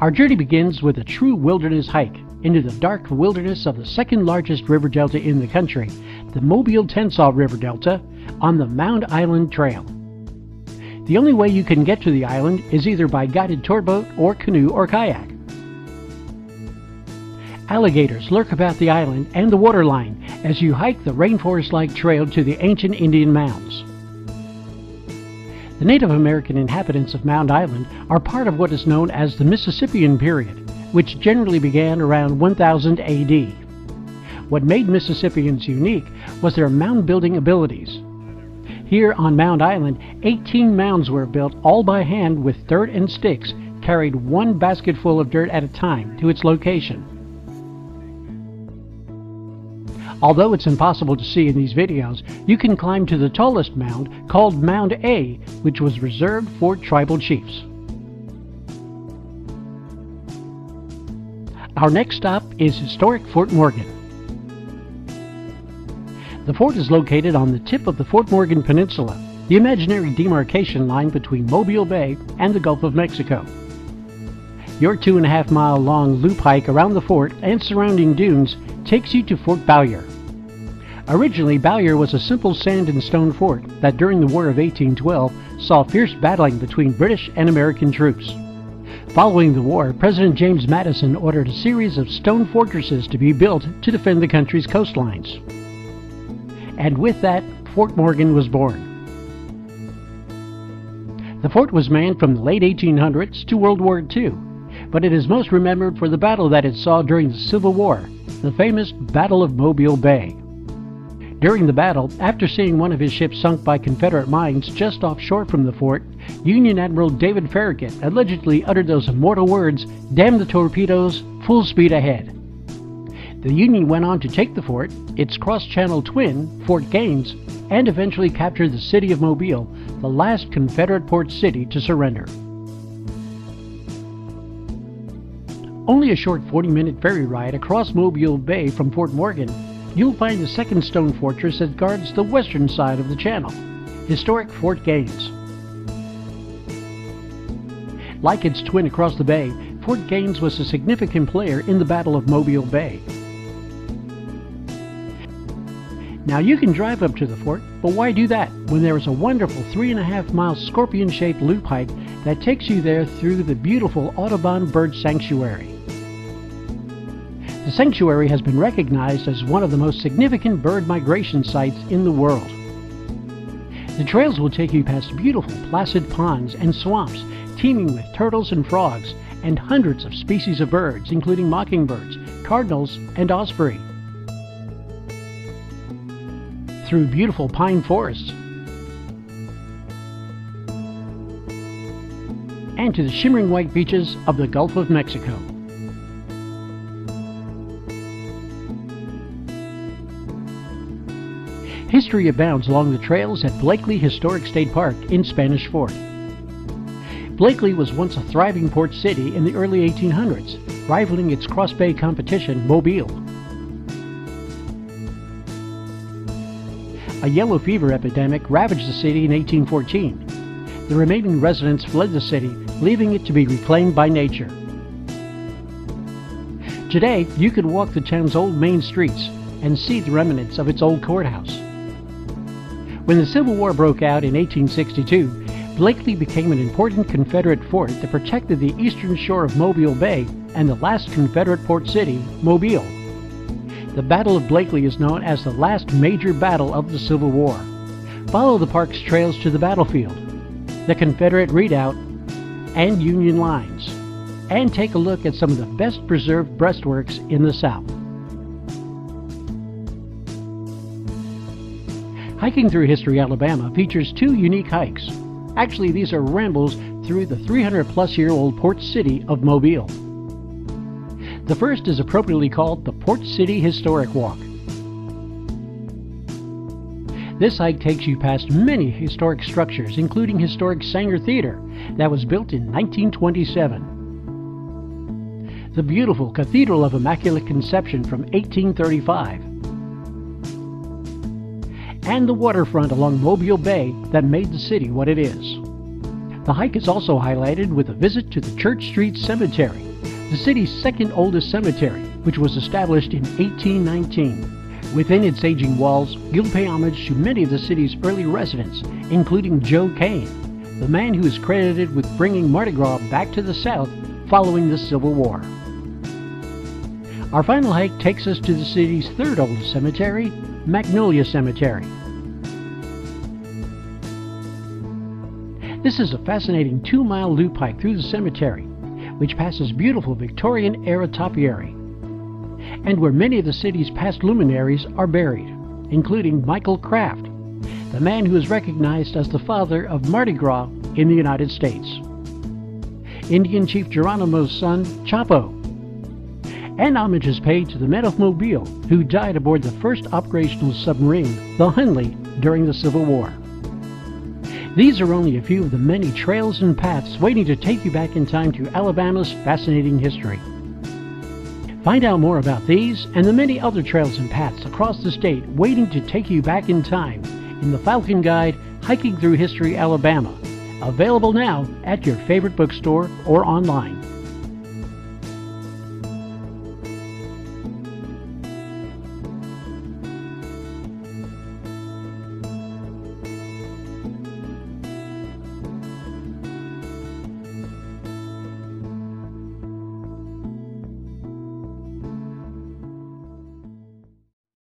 Our journey begins with a true wilderness hike into the dark wilderness of the second largest river delta in the country, the Mobile-Tensaw River Delta, on the Mound Island Trail. The only way you can get to the island is either by guided tour boat or canoe or kayak. Alligators lurk about the island and the waterline as you hike the rainforest-like trail to the ancient Indian mounds. The Native American inhabitants of Mound Island are part of what is known as the Mississippian period, which generally began around 1000 AD. What made Mississippians unique was their mound-building abilities. Here on Mound Island, 18 mounds were built all by hand with dirt and sticks carried one basketful of dirt at a time to its location. Although it's impossible to see in these videos, you can climb to the tallest mound, called Mound A, which was reserved for tribal chiefs. Our next stop is historic Fort Morgan. The fort is located on the tip of the Fort Morgan Peninsula, the imaginary demarcation line between Mobile Bay and the Gulf of Mexico. Your 2.5 mile long loop hike around the fort and surrounding dunes takes you to Fort Bowyer. Originally, Bowyer was a simple sand and stone fort that during the War of 1812 saw fierce battling between British and American troops. Following the war, President James Madison ordered a series of stone fortresses to be built to defend the country's coastlines. And with that, Fort Morgan was born. The fort was manned from the late 1800s to World War II, but it is most remembered for the battle that it saw during the Civil War, the famous Battle of Mobile Bay. During the battle, after seeing one of his ships sunk by Confederate mines just offshore from the fort, Union Admiral David Farragut allegedly uttered those immortal words, "Damn the torpedoes, full speed ahead." The Union went on to take the fort, its cross-channel twin, Fort Gaines, and eventually captured the city of Mobile, the last Confederate port city to surrender. Only a short 40-minute ferry ride across Mobile Bay from Fort Morgan, you'll find the second stone fortress that guards the western side of the channel, historic Fort Gaines. Like its twin across the bay, Fort Gaines was a significant player in the Battle of Mobile Bay. Now you can drive up to the fort, but why do that when there is a wonderful 3.5 mile scorpion-shaped loop hike that takes you there through the beautiful Audubon Bird Sanctuary. The sanctuary has been recognized as one of the most significant bird migration sites in the world. The trails will take you past beautiful placid ponds and swamps teeming with turtles and frogs and hundreds of species of birds, including mockingbirds, cardinals, and osprey. Through beautiful pine forests and to the shimmering white beaches of the Gulf of Mexico. History abounds along the trails at Blakely Historic State Park in Spanish Fort. Blakely was once a thriving port city in the early 1800s, rivaling its cross-bay competition, Mobile. A yellow fever epidemic ravaged the city in 1814. The remaining residents fled the city, leaving it to be reclaimed by nature. Today, you can walk the town's old main streets and see the remnants of its old courthouse. When the Civil War broke out in 1862, Blakely became an important Confederate fort that protected the eastern shore of Mobile Bay and the last Confederate port city, Mobile. The Battle of Blakely is known as the last major battle of the Civil War. Follow the park's trails to the battlefield, the Confederate redoubt, and Union lines, and take a look at some of the best preserved breastworks in the South. Hiking Through History, Alabama features two unique hikes. Actually, these are rambles through the 300-plus-year-old port city of Mobile. The first is appropriately called the Port City Historic Walk. This hike takes you past many historic structures, including historic Sanger Theater that was built in 1927, the beautiful Cathedral of Immaculate Conception from 1835, and the waterfront along Mobile Bay that made the city what it is. The hike is also highlighted with a visit to the Church Street Cemetery, the city's second oldest cemetery, which was established in 1819. Within its aging walls, you'll pay homage to many of the city's early residents, including Joe Kane, the man who is credited with bringing Mardi Gras back to the South following the Civil War. Our final hike takes us to the city's third oldest cemetery, Magnolia Cemetery. This is a fascinating 2-mile loop hike through the cemetery, which passes beautiful Victorian-era topiary, and where many of the city's past luminaries are buried, including Michael Kraft, the man who is recognized as the father of Mardi Gras in the United States, Indian Chief Geronimo's son, Chapo, and homage is paid to the men of Mobile who died aboard the first operational submarine, the Hunley, during the Civil War. These are only a few of the many trails and paths waiting to take you back in time to Alabama's fascinating history. Find out more about these and the many other trails and paths across the state waiting to take you back in time in the Falcon Guide, Hiking Through History, Alabama, available now at your favorite bookstore or online.